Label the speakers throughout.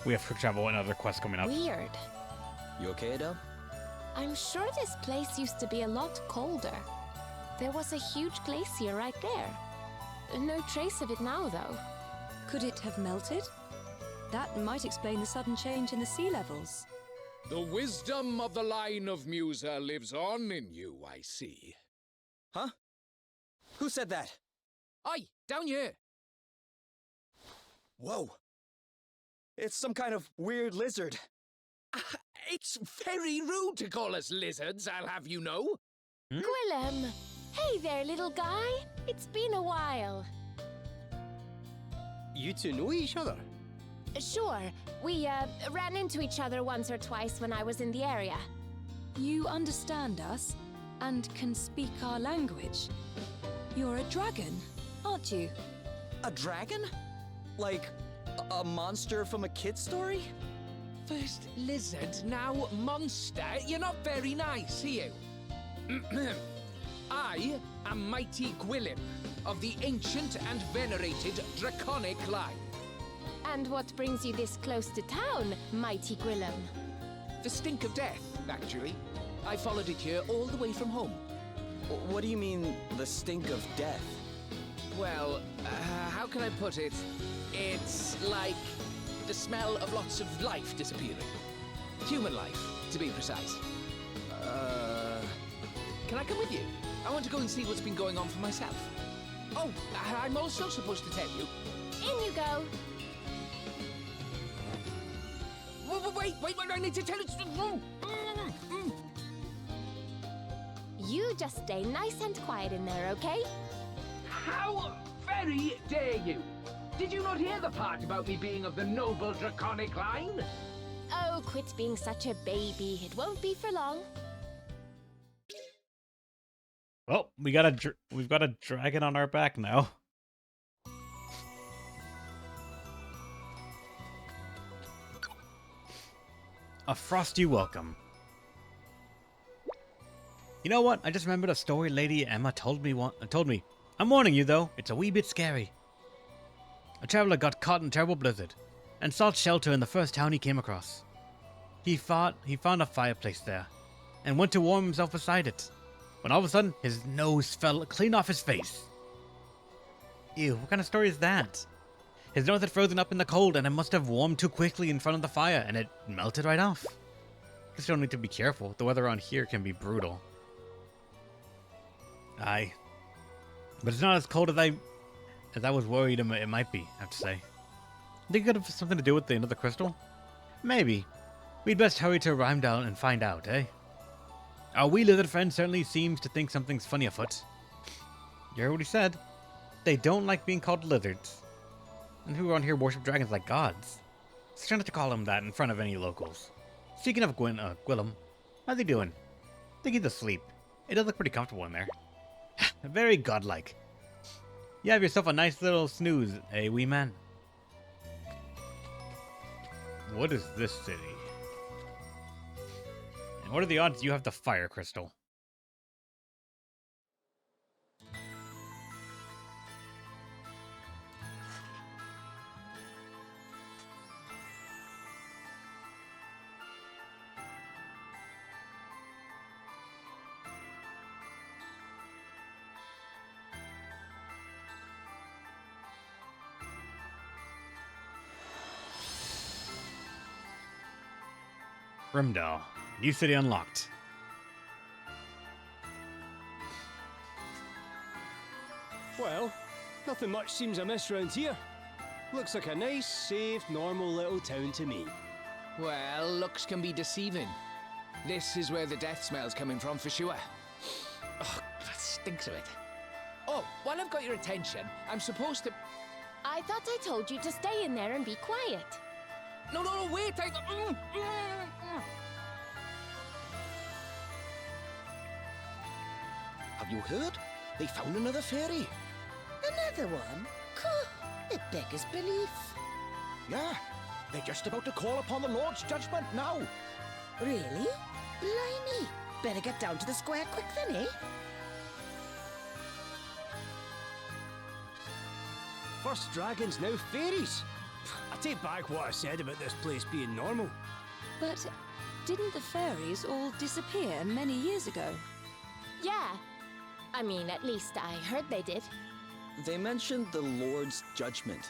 Speaker 1: We have quick travel and other quests coming up.
Speaker 2: Weird.
Speaker 3: You okay, Adele?
Speaker 2: I'm sure this place used to be a lot colder. There was a huge glacier right there. No trace of it now, though.
Speaker 4: Could it have melted? That might explain the sudden change in the sea levels.
Speaker 5: The wisdom of the line of Musa lives on in you, I see.
Speaker 3: Huh? Who said that?
Speaker 5: Aye, down here.
Speaker 3: Whoa. It's some kind of weird lizard.
Speaker 5: It's very rude to call us lizards, I'll have you know.
Speaker 2: Gwillem! Hey there, little guy. It's been a while.
Speaker 6: You two know each other?
Speaker 2: Sure, we ran into each other once or twice when I was in the area.
Speaker 4: You understand us and can speak our language. You're a dragon, aren't you?
Speaker 3: A dragon? Like a monster from a kid's story?
Speaker 5: First lizard, now monster. You're not very nice, are you? I am Mighty Gwillem, of the ancient and venerated Draconic line.
Speaker 2: And what brings you this close to town, Mighty Gwillem?
Speaker 5: The stink of death, actually. I followed it here all the way from home.
Speaker 3: What do you mean, the stink of death?
Speaker 5: Well, how can I put it? It's like the smell of lots of life disappearing. Human life, to be precise. Can I come with you? I want to go and see what's been going on for myself. Oh, I'm also supposed to tell you.
Speaker 2: In you go.
Speaker 5: Wait, I need to tell it.
Speaker 2: You just stay nice and quiet in there, okay?
Speaker 5: How very dare you? Did you not hear the part about me being of the noble Draconic line?
Speaker 2: Oh, quit being such a baby. It won't be for long.
Speaker 1: Well, we've got a dragon on our back now. A frosty welcome. You know what? I just remembered a story Lady Emma told me. I'm warning you though, it's a wee bit scary. A traveler got caught in a terrible blizzard and sought shelter in the first town he came across. He found a fireplace there and went to warm himself beside it, when all of a sudden his nose fell clean off his face. Ew, what kind of story is that? His nose had frozen up in the cold and it must have warmed too quickly in front of the fire and it melted right off. Just don't need to be careful. The weather around here can be brutal. Aye. But it's not as cold as I was worried it might be, I have to say. Think it could have something to do with another crystal? Maybe. We'd best hurry to Rhymedown and find out, eh? Our wee lizard friend certainly seems to think something's funny afoot. You heard what he said. They don't like being called lizards. And who around here worship dragons like gods. So try not to call them that in front of any locals. Speaking of Gwillem, how's he doing? I think he's asleep. It does look pretty comfortable in there. Very godlike. You have yourself a nice little snooze, eh, wee man? What is this city? And what are the odds you have the fire crystal? Rimdal. New city unlocked.
Speaker 6: Well, nothing much seems amiss round here. Looks like a nice, safe, normal little town to me.
Speaker 5: Well, looks can be deceiving. This is where the death smell's coming from for sure. Oh, that stinks of it. Oh, while I've got your attention, I'm supposed to...
Speaker 2: I thought I told you to stay in there and be quiet.
Speaker 5: No, wait,
Speaker 3: Have you heard? They found another fairy.
Speaker 7: Another one? It beggars belief.
Speaker 3: Yeah, they're just about to call upon the Lord's judgment now.
Speaker 7: Really? Blimey. Better get down to the square quick then, eh?
Speaker 6: First dragons, now fairies.
Speaker 3: I
Speaker 6: take back what I said about this place being normal.
Speaker 4: But didn't the fairies all disappear many years ago?
Speaker 2: Yeah. I mean, at least I heard they did.
Speaker 3: They mentioned the Lord's judgment.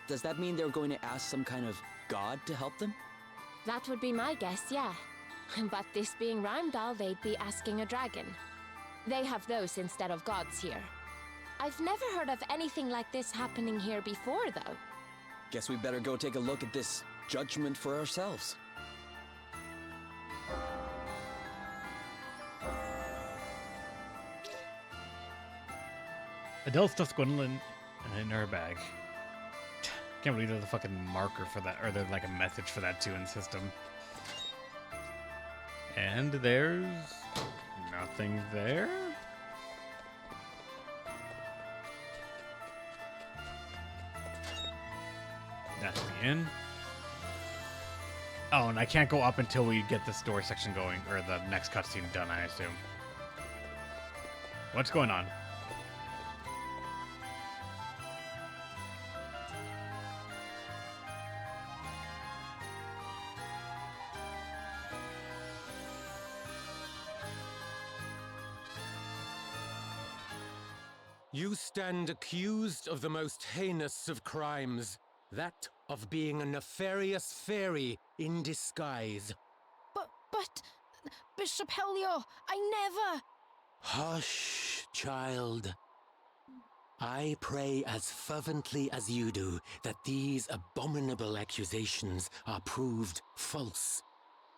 Speaker 3: Does that mean they're going to ask some kind of god to help them?
Speaker 2: That would be my guess, yeah. But this being Rheimdall, they'd be asking a dragon. They have those instead of gods here. I've never heard of anything like this happening here before, though.
Speaker 3: Guess we better go take a look at this judgment for ourselves.
Speaker 1: Adele stuffs Gwendolyn in her bag. Can't believe there's a fucking marker for that, or there's like a message for that too in the system. And there's nothing there. That's the inn. Oh, and I can't go up until we get the story section going, or the next cutscene done, I assume. What's going on?
Speaker 8: You stand accused of the most heinous of crimes, that of being a nefarious fairy in disguise.
Speaker 7: But, Bishop Helio, I never...
Speaker 8: Hush, child. I pray as fervently as you do that these abominable accusations are proved false.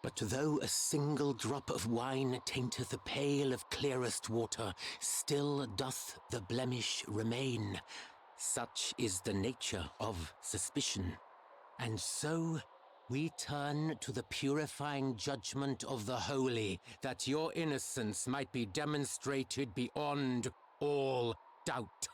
Speaker 8: But though a single drop of wine tainteth a pail of clearest water, still doth the blemish remain. Such is the nature of suspicion. And so we turn to the purifying judgment of the holy, that your innocence might be demonstrated beyond all doubt.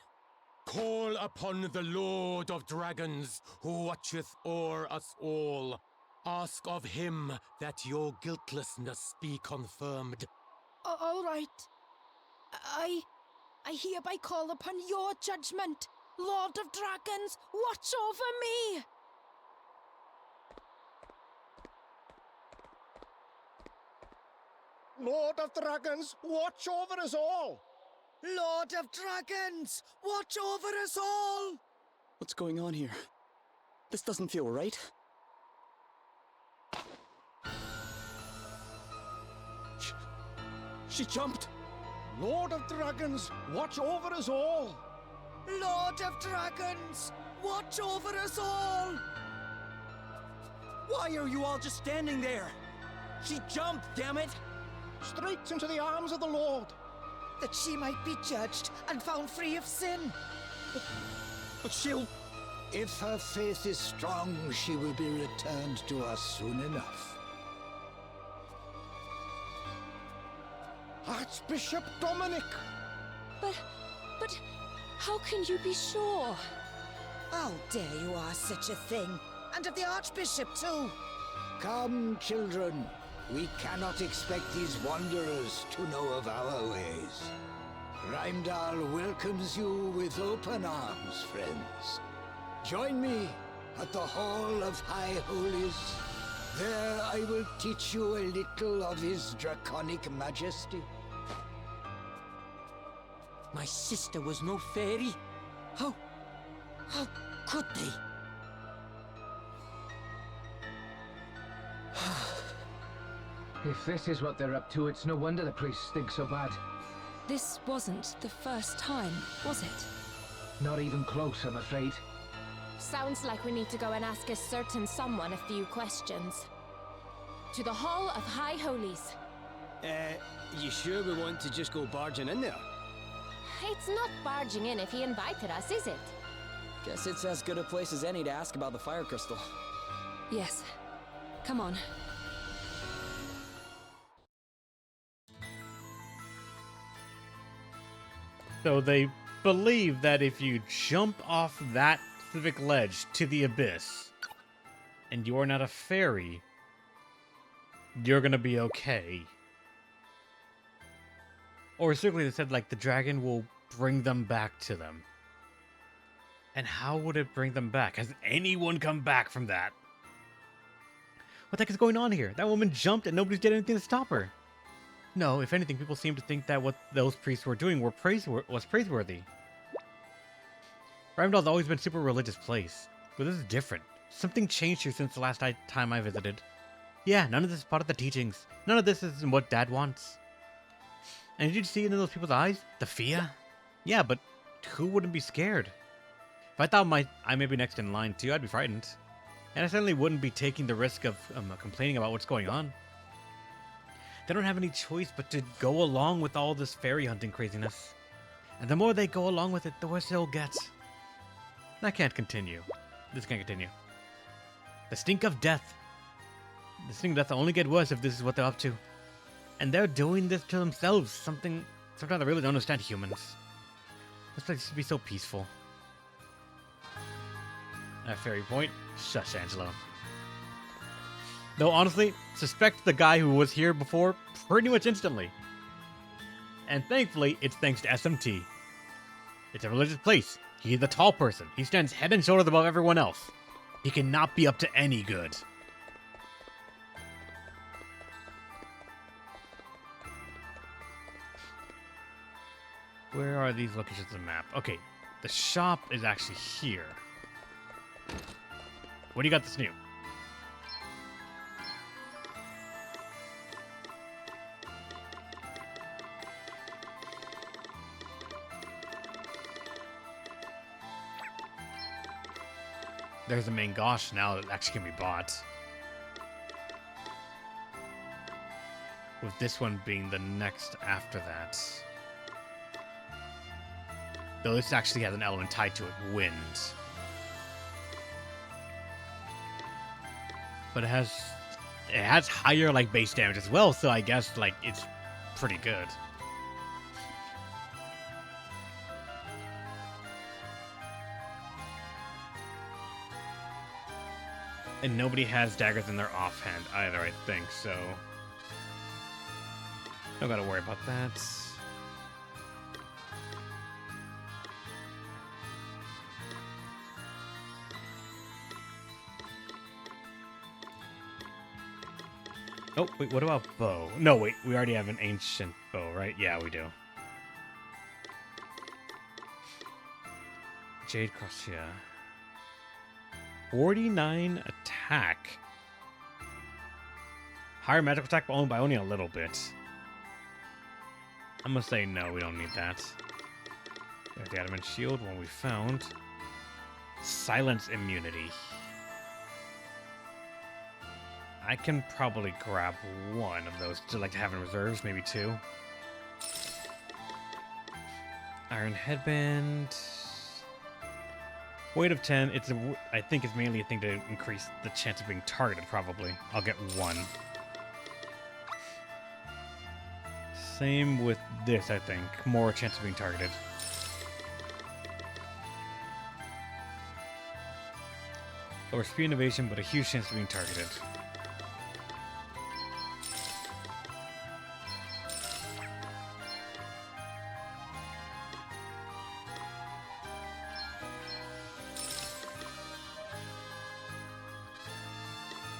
Speaker 8: Call upon the Lord of Dragons, who watcheth o'er us all. Ask of him that your guiltlessness be confirmed.
Speaker 7: All right. I hereby call upon your judgment. Lord of Dragons, watch over me!
Speaker 9: Lord of Dragons, watch over us all!
Speaker 7: Lord of Dragons, watch over us all!
Speaker 3: What's going on here? This doesn't feel right. She jumped!
Speaker 9: Lord of Dragons, watch over us all!
Speaker 7: Lord of Dragons, watch over us all!
Speaker 3: Why are you all just standing there? She jumped, damn it!
Speaker 9: Straight into the arms of the Lord!
Speaker 7: That she might be judged and found free of sin.
Speaker 3: But she'll...
Speaker 10: If her faith is strong, she will be returned to us soon enough.
Speaker 9: Archbishop Dominic!
Speaker 4: But how can you be sure?
Speaker 7: How dare you ask such a thing? And of the Archbishop, too!
Speaker 10: Come, children. We cannot expect these wanderers to know of our ways. Rheimdall welcomes you with open arms, friends. Join me at the Hall of High Holies. There I will teach you a little of his draconic majesty.
Speaker 3: My sister was no fairy. How could they?
Speaker 5: If this is what they're up to, it's no wonder the priests stink so bad.
Speaker 4: This wasn't the first time, was it?
Speaker 5: Not even close, I'm afraid.
Speaker 2: Sounds like we need to go and ask a certain someone a few questions. To the Hall of High Holies.
Speaker 6: You sure we want to just go barging in there?
Speaker 2: It's not barging in if he invited us, is it?
Speaker 3: Guess it's as good a place as any to ask about the fire crystal.
Speaker 4: Yes. Come on.
Speaker 1: So they believe that if you jump off that specific ledge to the abyss, and you're not a fairy, you're gonna be okay. Or specifically they said, like, the dragon will bring them back to them. And how would it bring them back? Has anyone come back from that? What the heck is going on here? That woman jumped and nobody's did anything to stop her. No, if anything, people seem to think that what those priests were doing was praiseworthy. Rymdal's always been a super religious place, but this is different. Something changed here since the last time I visited. Yeah, none of this is part of the teachings. None of this is what Dad wants. And did you see it in those people's eyes? The fear? Yeah, but who wouldn't be scared? If I thought I may be next in line too, I'd be frightened. And I certainly wouldn't be taking the risk of complaining about what's going on. They don't have any choice but to go along with all this fairy hunting craziness. And the more they go along with it, the worse it'll get. That can't continue. This can't continue. The stink of death. The stink of death will only get worse if this is what they're up to. And they're doing this to themselves. Sometimes I really don't understand humans. This place used to be so peaceful. At Fairy Point, shush, Angelo. Though honestly, suspect the guy who was here before pretty much instantly. And thankfully, it's thanks to SMT. It's a religious place. He's the tall person. He stands head and shoulders above everyone else. He cannot be up to any good. Where are these locations on the map? Okay, the shop is actually here. What do you got that's new? There's a main gosh now that actually can be bought. With this one being the next after that. Though this actually has an element tied to it, wind. But it has higher like base damage as well, so I guess like it's pretty good. And nobody has daggers in their offhand either, I think, so don't gotta worry about that. Oh, wait, what about bow? No, wait, we already have an ancient bow, right? Yeah, we do. Jade Crochet. 49 attack. Higher magical attack, but only by only a little bit. I'm gonna say no, we don't need that. There's the adamant shield, one we found. Silence immunity. I can probably grab one of those to like to have in reserves, maybe two. Iron headband. Weight of 10. I think it's mainly a thing to increase the chance of being targeted, probably. I'll get one. Same with this, I think. More chance of being targeted. Lower speed and evasion, but a huge chance of being targeted.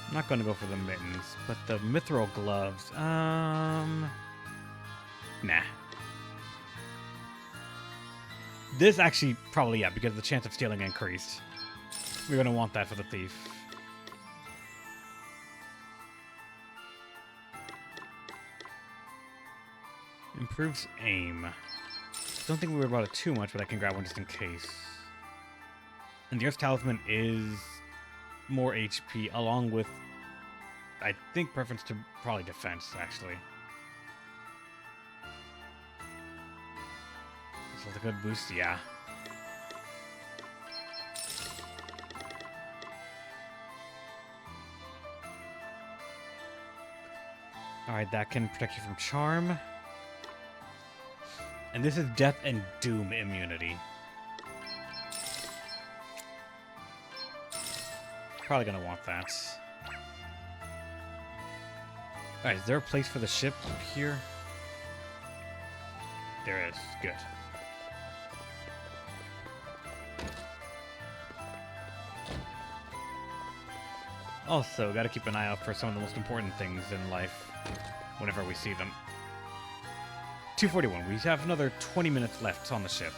Speaker 1: I'm not going to go for the mittens, but the mithril gloves, nah. This actually, probably, yeah, because the chance of stealing increased. We're going to want that for the thief. Improves aim. Don't think we worry about it too much, but I can grab one just in case. And the Earth's Talisman is more HP, along with, I think, preference to probably defense, actually. This was a good boost, yeah. Alright, that can protect you from charm. And this is death and doom immunity. Probably gonna want that. Alright, is there a place for the ship up here? There is. Good. Also, gotta keep an eye out for some of the most important things in life whenever we see them. 2:41. We have another 20 minutes left on the ship.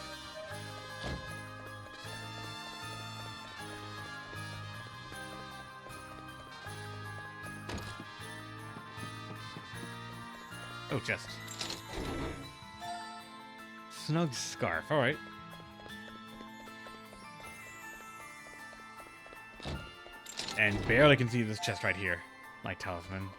Speaker 1: Oh, chest. Snug scarf. All right. And barely can see this chest right here. My talisman.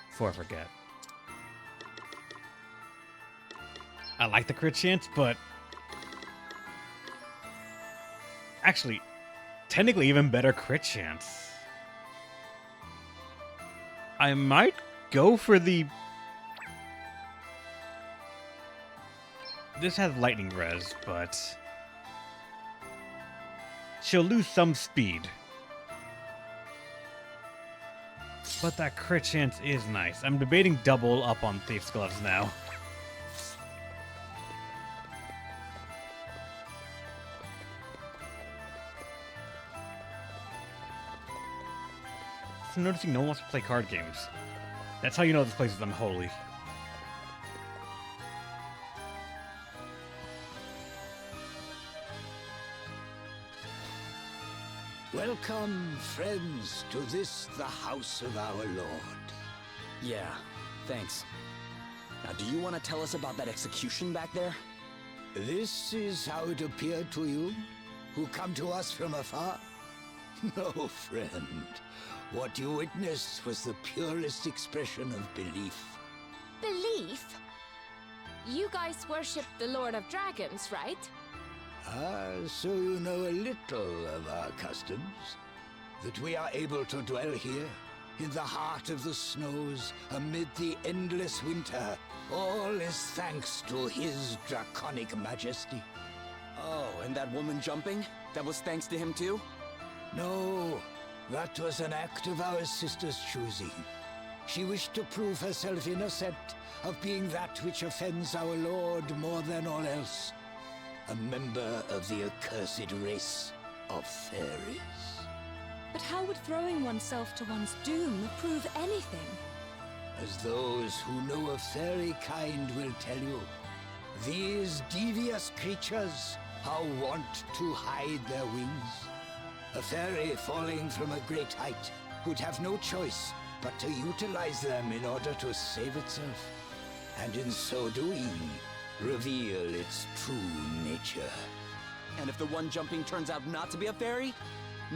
Speaker 1: Before I forget. I like the crit chance, but actually, technically even better crit chance. I might go for the... This has lightning res, but she'll lose some speed. But that crit chance is nice. I'm debating double up on Thief's Gloves now. So noticing no one wants to play card games. That's how you know this place is unholy.
Speaker 10: Welcome, friends, to this, the house of our Lord.
Speaker 3: Yeah, thanks. Now, do you want to tell us about that execution back there?
Speaker 10: This is how it appeared to you, who come to us from afar? No, friend. What you witnessed was the purest expression of belief.
Speaker 2: Belief? You guys worship the Lord of Dragons, right?
Speaker 10: Ah, so you know a little of our customs. That we are able to dwell here, in the heart of the snows, amid the endless winter. All is thanks to his draconic majesty.
Speaker 3: Oh, and that woman jumping? That was thanks to him too?
Speaker 10: No, that was an act of our sister's choosing. She wished to prove herself innocent of being that which offends our Lord more than all else. A member of the accursed race of fairies.
Speaker 4: But how would throwing oneself to one's doom prove anything?
Speaker 10: As those who know of fairy kind will tell you, these devious creatures are wont to hide their wings. A fairy falling from a great height would have no choice but to utilize them in order to save itself, and in so doing, reveal its true nature.
Speaker 3: And if the one jumping turns out not to be a fairy,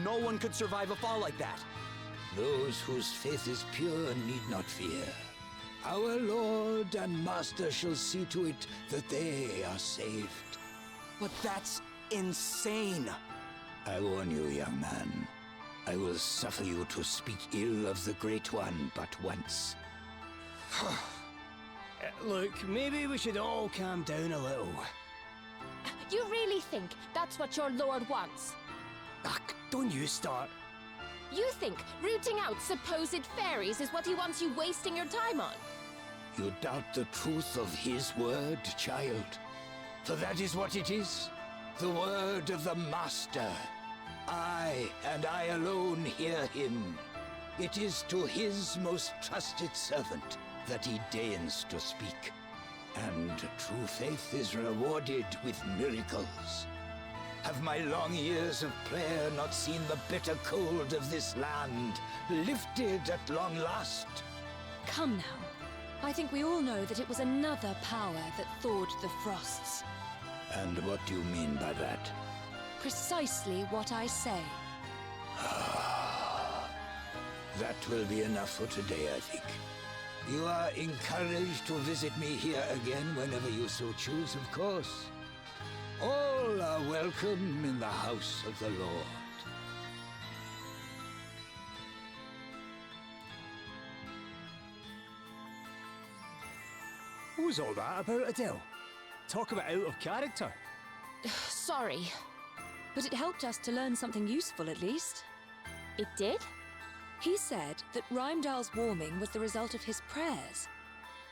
Speaker 3: no one could survive a fall like that.
Speaker 10: Those whose faith is pure need not fear. Our Lord and Master shall see to it that they are saved.
Speaker 3: But that's insane.
Speaker 10: I warn you, young man. I will suffer you to speak ill of the Great One but once.
Speaker 6: Look, maybe we should all calm down a little.
Speaker 2: You really think that's what your lord wants?
Speaker 6: Ugh, don't you start.
Speaker 2: You think rooting out supposed fairies is what he wants you wasting your time on?
Speaker 10: You doubt the truth of his word, child? For that is what it is. The word of the Master. I, and I alone, hear him. It is to his most trusted servant that he deigns to speak. And true faith is rewarded with miracles. Have my long years of prayer not seen the bitter cold of this land lifted at long last?
Speaker 4: Come now. I think we all know that it was another power that thawed the frosts.
Speaker 10: And what do you mean by that?
Speaker 4: Precisely what I say.
Speaker 10: That will be enough for today, I think. You are encouraged to visit me here again whenever you so choose, of course. All are welcome in the house of the Lord.
Speaker 6: What was all that about, Adele? Talk about out of character.
Speaker 2: Sorry.
Speaker 4: But it helped us to learn something useful at least.
Speaker 2: It did?
Speaker 4: He said that Rheimdall's warming was the result of his prayers.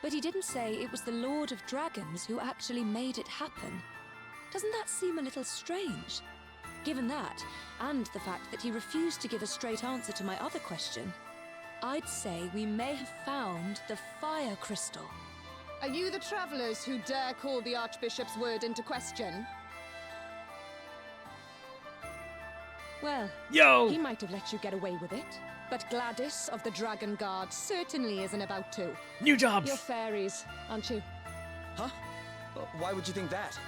Speaker 4: But he didn't say it was the Lord of Dragons who actually made it happen. Doesn't that seem a little strange? Given that, and the fact that he refused to give a straight answer to my other question, I'd say we may have found the fire crystal.
Speaker 11: Are you the travelers who dare call the Archbishop's word into question?
Speaker 4: Well,
Speaker 1: Yo!
Speaker 11: He might have let you get away with it, but Gladys of the Dragon Guard certainly isn't about to.
Speaker 1: New jobs!
Speaker 11: You're fairies, aren't you?
Speaker 3: Huh? Why would you think that?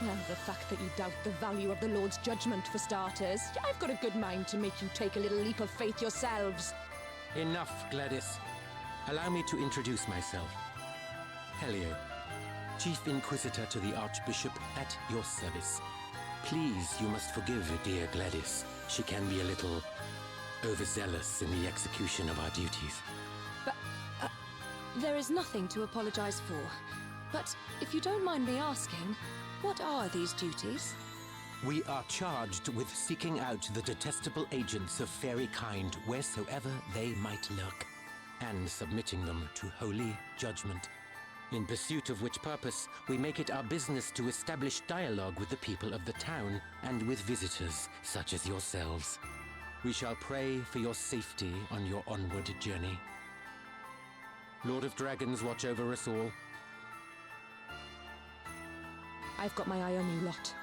Speaker 11: Well, the fact that you doubt the value of the Lord's judgment, for starters. I've got a good mind to make you take a little leap of faith yourselves.
Speaker 8: Enough, Gladys. Allow me to introduce myself. Helio, Chief Inquisitor to the Archbishop, at your service. Please, you must forgive dear Gladys. She can be a little overzealous in the execution of our duties.
Speaker 4: But there is nothing to apologize for. But if you don't mind me asking, what are these duties?
Speaker 8: We are charged with seeking out the detestable agents of fairy kind wheresoever they might lurk, and submitting them to holy judgment. In pursuit of which purpose, we make it our business to establish dialogue with the people of the town and with visitors such as yourselves. We shall pray for your safety on your onward journey. Lord of Dragons, watch over us all.
Speaker 11: I've got my eye on you lot.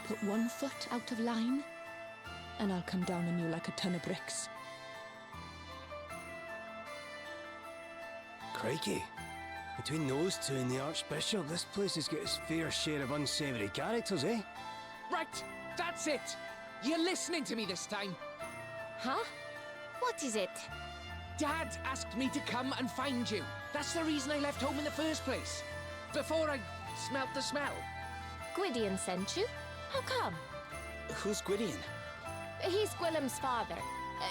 Speaker 11: Put one foot out of line, and I'll come down on you like a ton of bricks.
Speaker 6: Crikey. Between those two and the Archbishop, this place has got its fair share of unsavoury characters, eh?
Speaker 5: Right, that's it. You're listening to me this time.
Speaker 2: Huh? What is it?
Speaker 5: Dad asked me to come and find you. That's the reason I left home in the first place. Before I smelt the smell.
Speaker 2: Gwydion sent you? How come?
Speaker 3: Who's Gwydion?
Speaker 2: He's Gwilym's father.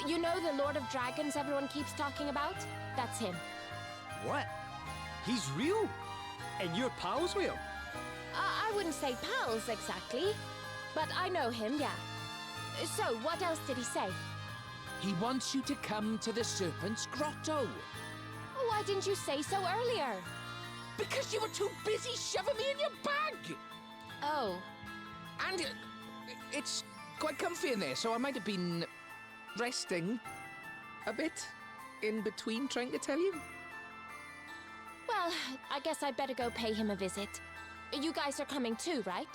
Speaker 2: You know the Lord of Dragons everyone keeps talking about? That's him.
Speaker 6: What? He's real? And you're pals with him?
Speaker 2: I wouldn't say pals exactly, but I know him, yeah. So, what else did he say?
Speaker 5: He wants you to come to the Serpent's Grotto.
Speaker 2: Why didn't you say so earlier?
Speaker 5: Because you were too busy shoving me in your bag!
Speaker 2: Oh.
Speaker 5: And it's quite comfy in there, so I might have been resting a bit in between trying to tell you.
Speaker 2: Well, I guess I'd better go pay him a visit. You guys are coming too, right?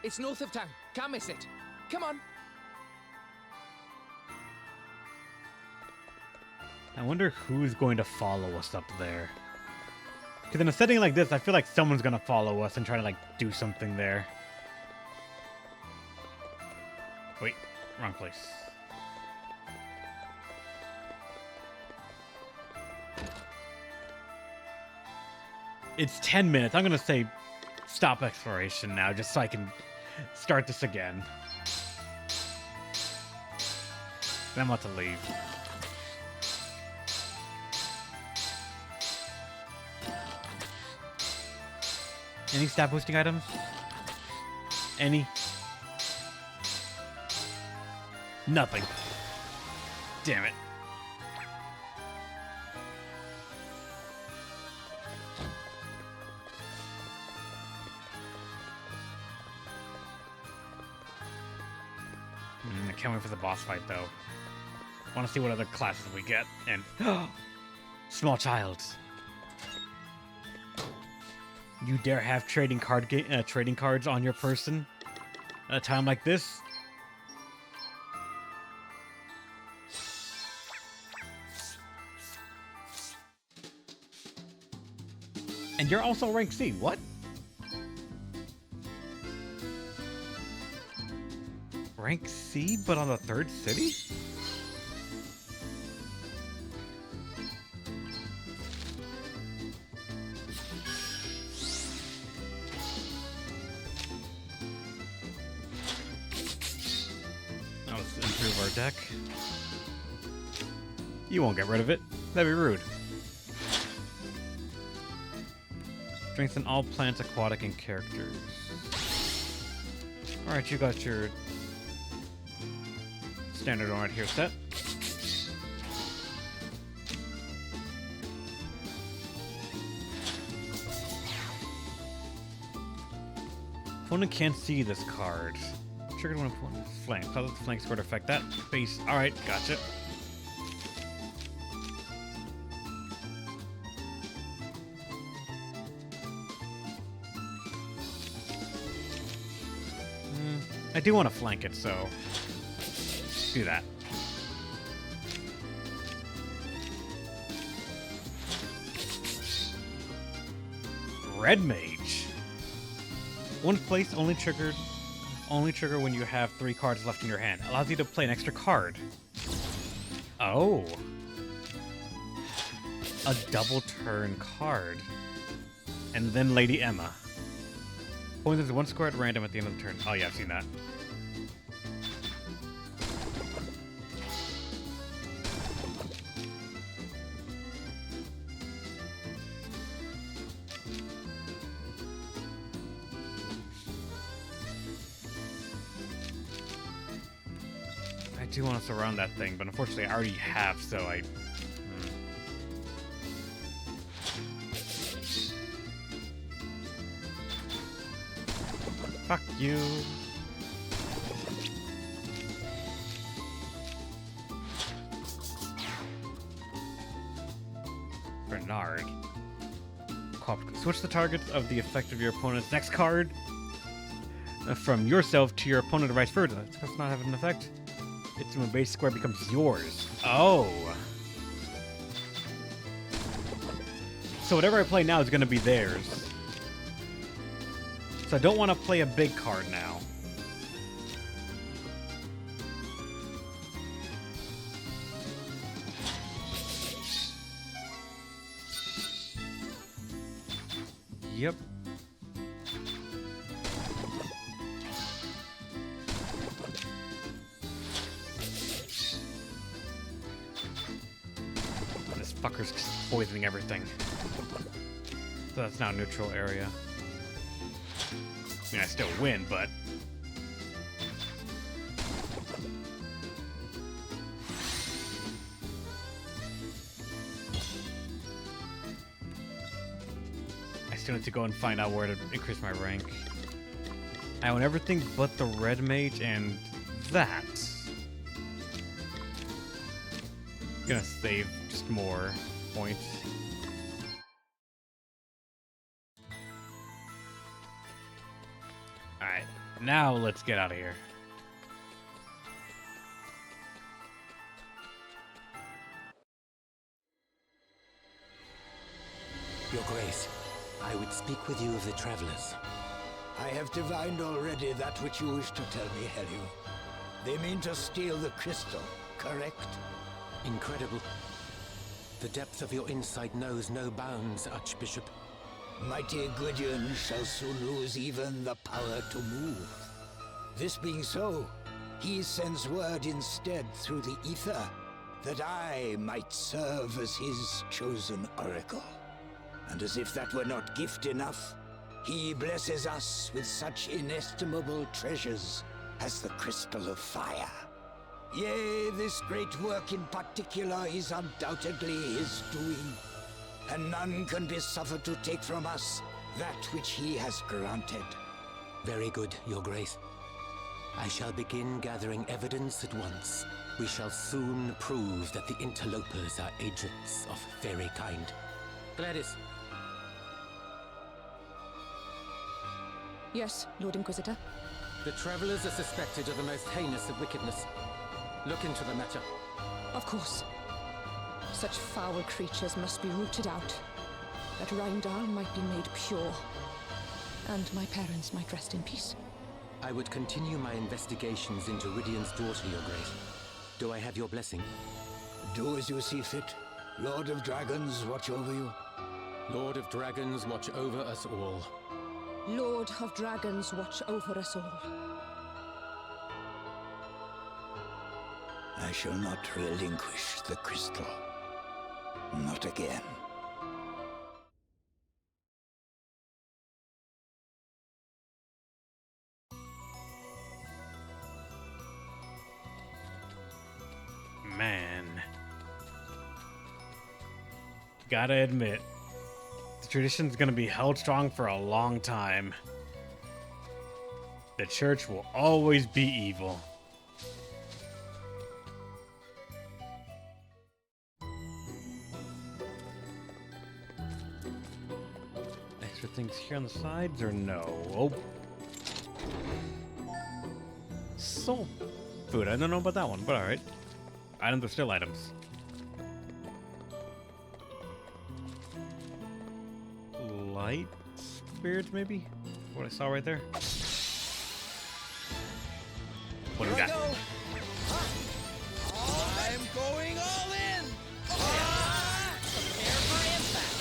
Speaker 5: It's north of town. Can't miss it. Come on.
Speaker 1: I wonder who's going to follow us up there. Because in a setting like this, I feel like someone's going to follow us and try to, like, do something there. Wait, wrong place. It's 10 minutes. I'm going to say stop exploration now, just so I can start this again. Then I'm about to leave. Any stat boosting items? Any? Nothing. Damn it. I can't wait for the boss fight, though. I want to see what other classes we get. And small child. You dare have trading cards on your person at a time like this? And you're also rank C. What? Rank C, but on the third city? Let's improve our deck. You won't get rid of it. That'd be rude. Strengthen all plants, aquatic, and characters. Alright, you got your standard one right here set. Opponent can't see this card. Triggered when opponent's flank. How does the flank square affect that? Base. Alright, gotcha. I do want to flank it, so do that. Red Mage. One place only trigger when you have 3 cards left in your hand. Allows you to play an extra card. Oh. A double turn card. And then Lady Emma. Point is 1 square at random at the end of the turn. Oh yeah, I've seen that. I do want to surround that thing, but unfortunately I already have, so I... Fuck you. Bernard. Switch the targets of the effect of your opponent's next card from yourself to your opponent or vice versa. Does not have an effect. Its base square becomes yours. Oh. So whatever I play now is going to be theirs. So I don't want to play a big card now. Yep. This fucker's poisoning everything. So that's now neutral area. I mean, I still win, but... I still need to go and find out where to increase my rank. I own everything but the Red Mage and that. Gonna save just more points. Alright, now let's get out of here.
Speaker 8: Your Grace, I would speak with you of the travelers.
Speaker 10: I have divined already that which you wish to tell me, Helio. They mean to steal the crystal, correct?
Speaker 8: Incredible. The depth of your insight knows no bounds, Archbishop.
Speaker 10: Mighty Gwydion shall soon lose even the power to move. This being so, he sends word instead through the ether that I might serve as his chosen oracle. And as if that were not gift enough, he blesses us with such inestimable treasures as the Crystal of Fire. Yea, this great work in particular is undoubtedly his doing, and none can be suffered to take from us that which he has granted.
Speaker 8: Very good, Your Grace. I shall begin gathering evidence at once. We shall soon prove that the interlopers are agents of fairy kind. Gladys.
Speaker 11: Yes, Lord Inquisitor.
Speaker 8: The travelers are suspected of the most heinous of wickedness. Look into the matter.
Speaker 11: Of course. Such foul creatures must be rooted out, that Rheimdall might be made pure, and my parents might rest in peace.
Speaker 8: I would continue my investigations into Rydian's daughter, Your Grace. Do I have your blessing?
Speaker 10: Do as you see fit. Lord of Dragons, watch over you.
Speaker 8: Lord of Dragons, watch over us all.
Speaker 11: Lord of Dragons, watch over us all.
Speaker 10: I shall not relinquish the crystal. Not again.
Speaker 1: Man. Gotta admit, the tradition's gonna be held strong for a long time. The church will always be evil. Extra things here on the sides or no? Oh. Soul food. I don't know about that one, but alright. Items are still items. Light spirits, maybe? What I saw right there? What do we got?
Speaker 9: I'm going all in! Prepare for impact!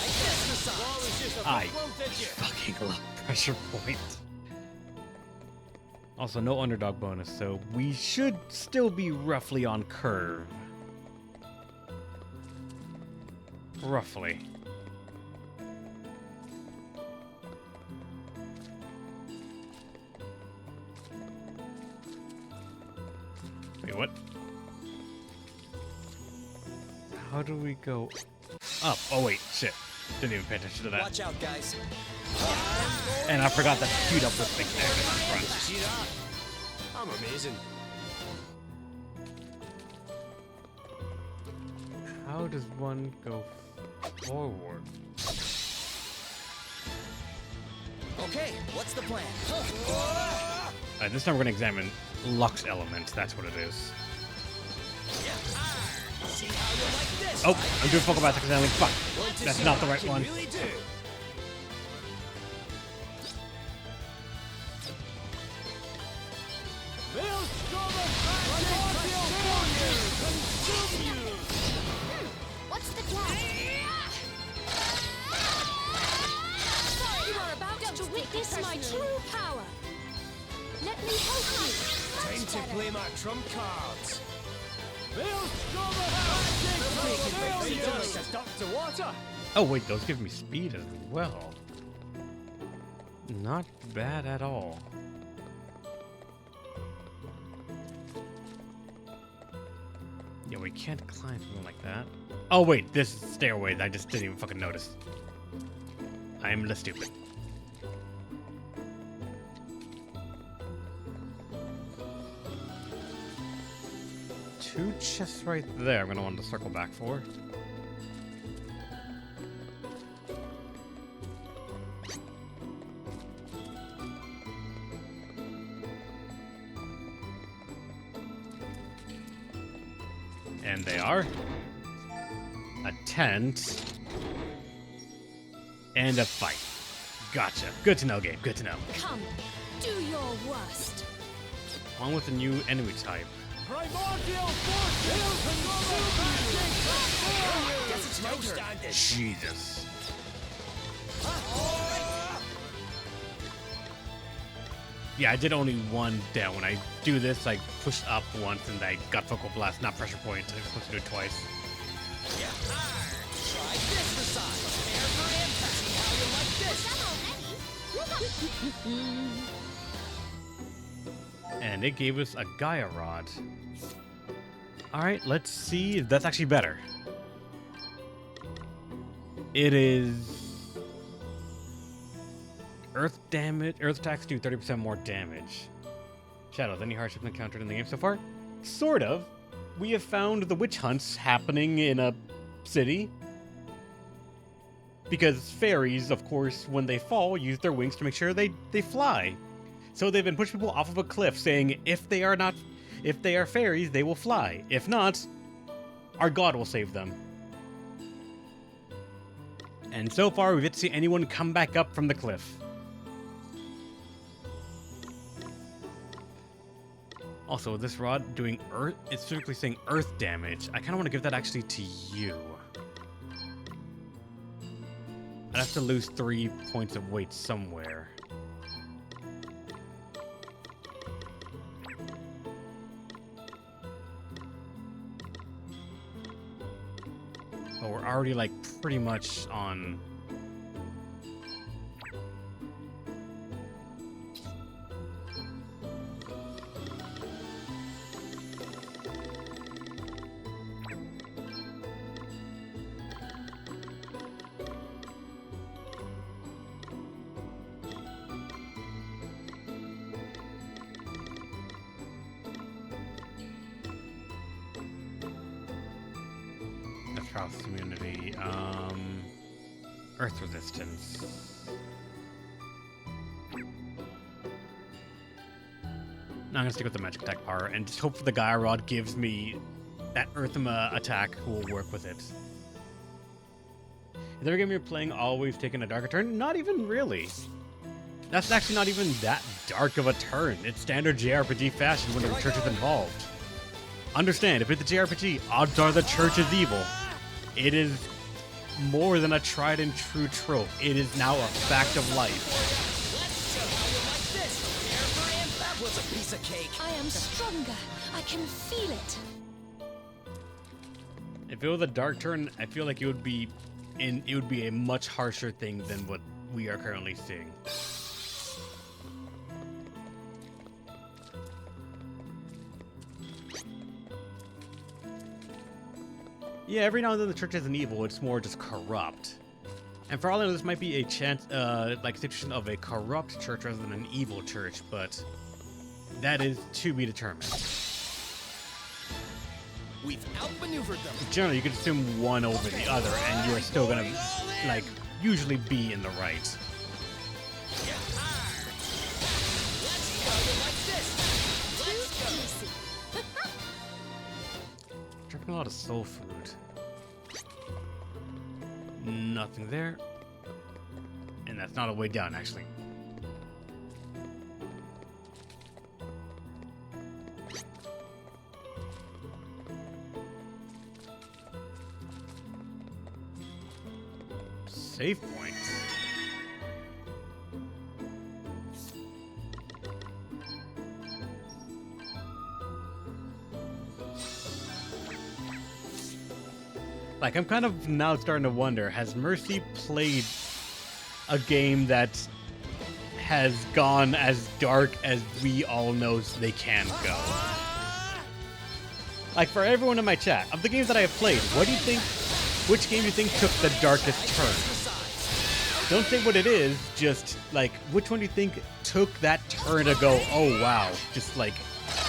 Speaker 9: Like this massage!
Speaker 1: I fucking love pressure point. Also, no underdog bonus, so we should still be roughly on curve. Roughly. Wait, what? How do we go up? Oh wait, shit. Didn't even pay attention to that.
Speaker 3: Watch out, guys.
Speaker 1: And I forgot that queued up with thing there in front.
Speaker 6: See that? I'm amazing.
Speaker 1: How does one go forward?
Speaker 3: Okay, what's the plan?
Speaker 1: This time we're gonna examine Lux elements. That's what it is.
Speaker 3: See how you like this?
Speaker 1: Oh, I'm doing focal back accidentally. Fuck. That's not the right one.
Speaker 3: Really do.
Speaker 2: What's the plan? You are about to witness my true power. Let me help you.
Speaker 6: Time to play my trump cards.
Speaker 1: Oh wait, those give me speed as well. Not bad at all. Yeah, we can't climb something like that. Oh wait, this is stairways. I just didn't even fucking notice. I am the stupid. Two chests right there. I'm gonna want to circle back for. And they are a tent and a fight. Gotcha. Good to know, game. Good to know.
Speaker 2: Come, do your worst.
Speaker 1: Along with a new enemy type.
Speaker 3: Guess it's my turn.
Speaker 1: Jesus. Yeah, I did only one down. When I do this, I pushed up once and I got focal blast, not pressure point. I was supposed to do it twice.
Speaker 3: Try this massage. Prepare for impact. See how you like this?
Speaker 1: And it gave us a Gaia Rod. Alright, let's see if that's actually better. It is... Earth damage. Earth attacks do 30% more damage. Shadows, any hardship encountered in the game so far? Sort of. We have found the witch hunts happening in a city. Because fairies, of course, when they fall, use their wings to make sure they fly. So they've been pushing people off of a cliff, saying if they are fairies, they will fly. If not, our god will save them. And so far, we've yet to see anyone come back up from the cliff. Also, this rod doing earth, it's specifically saying earth damage. I kind of want to give that actually to you. I'd have to lose 3 points of weight somewhere. But we're already like pretty much on... Frost immunity. Earth resistance. No, I'm gonna stick with the magic attack power and just hope for the Gaia Rod gives me that Earthema attack who will work with it. Is every game you're playing always taking a darker turn? Not even really. That's actually not even that dark of a turn. It's standard JRPG fashion when the church is involved. Understand, if it's a JRPG, odds are the church is evil. It is more than a tried and true trope. It is now a fact of life.
Speaker 3: Was a piece of cake.
Speaker 4: I am stronger. I can feel it.
Speaker 1: If it was a dark turn, I feel like it would be a much harsher thing than what we are currently seeing. Yeah, every now and then the church isn't evil, it's more just corrupt. And for all I know, this might be a chance, like situation of a corrupt church rather than an evil church, but that is to be determined.
Speaker 3: We've outmaneuvered them.
Speaker 1: Generally, you can assume one over the other, and you are still gonna, like, usually be in the right. Drinking a lot of soul food. Nothing there. And that's not a way down, actually. Save points. Like, I'm kind of now starting to wonder, has Mercy played a game that has gone as dark as we all know they can go? Like, for everyone in my chat, of the games that I have played, what do you think, which game do you think took the darkest turn? Don't say what it is, just, like, which one do you think took that turn to go, oh wow, just like,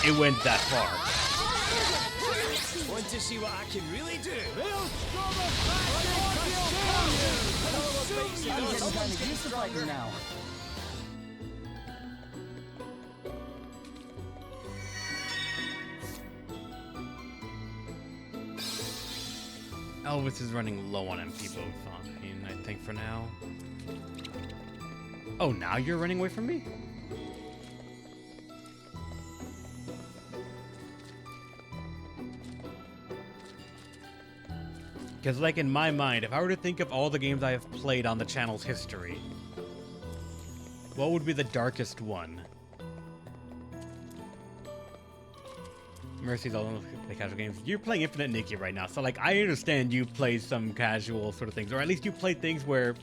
Speaker 1: it went that far?
Speaker 6: Want to see what I can really do?
Speaker 3: Now.
Speaker 1: Elvis is running low on MP both on me, I think for now. Oh, now you're running away from me? Because, like, in my mind, if I were to think of all the games I have played on the channel's history, what would be the darkest one? Mercy's all the casual games. You're playing Infinite Nikki right now, so, like, I understand you play some casual sort of things, or at least you play things where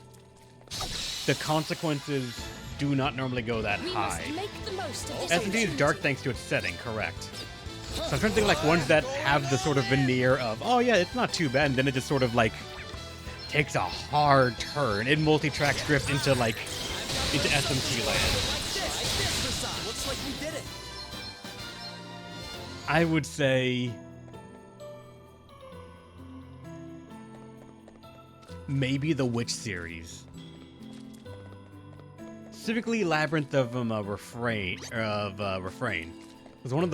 Speaker 1: the consequences do not normally go that high. S&D is dark thanks to its setting, correct. So I'm trying to think of, like, ones that have the sort of veneer of, oh yeah, it's not too bad, and then it just sort of, like, takes a hard turn. It multi-tracks drift into, like, into SMT land.
Speaker 3: Looks like we did it.
Speaker 1: I would say maybe the Witch series. Specifically Labyrinth of Refrain was one of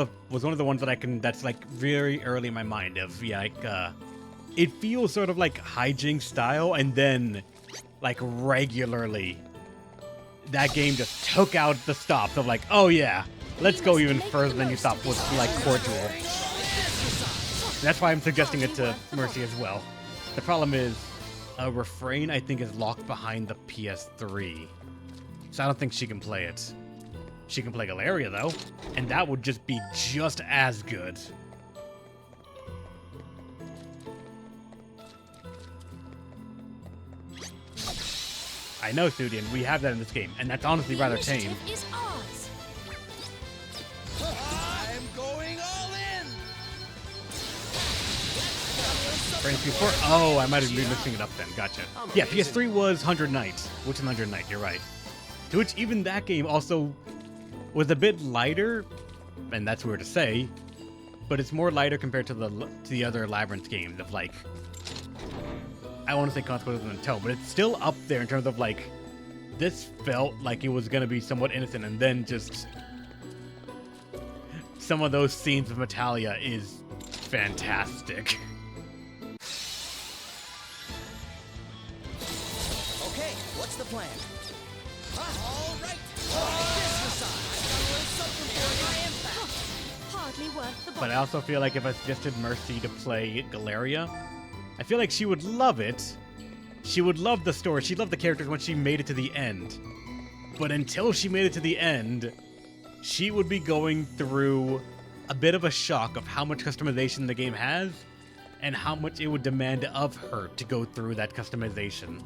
Speaker 1: the ones that I can, that's like very early in my mind of, yeah, like it feels sort of like hijinks style, and then like regularly that game just took out the stops of like, oh yeah, let's go even further than you thought was like cordial. That's why I'm suggesting it to Mercy as well. The problem is Refrain, I think, is locked behind the PS3, so I don't think she can play it. She can play Galeria, though, and that would just be just as good. I know, Sudian, we have that in this game, and that's honestly rather tame.
Speaker 2: Is ours.
Speaker 3: I'm going all in.
Speaker 1: Brains before? Oh, I might have been mixing it up then. Gotcha. Yeah, PS3 was 100 Nights, which is 100 Night, you're right. To which even that game also was a bit lighter, and that's weird to say, but it's more lighter compared to the other Labyrinth games of like I want to say consequences in tow, but it's still up there in terms of like, this felt like it was gonna be somewhat innocent, and then just some of those scenes with Natalia is fantastic.
Speaker 12: Okay, what's the plan? All right. Business on. I've got a little something for you. I am back.
Speaker 2: Hardly worth the
Speaker 1: But I also feel like if I suggested Mercy to play Galeria, I feel like she would love it. She would love the story. She'd love the characters when she made it to the end. But until she made it to the end, she would be going through a bit of a shock of how much customization the game has and how much it would demand of her to go through that customization.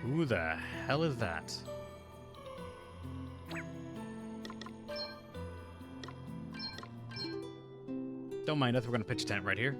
Speaker 1: Who the hell is that? Don't mind us, we're gonna pitch a tent right here.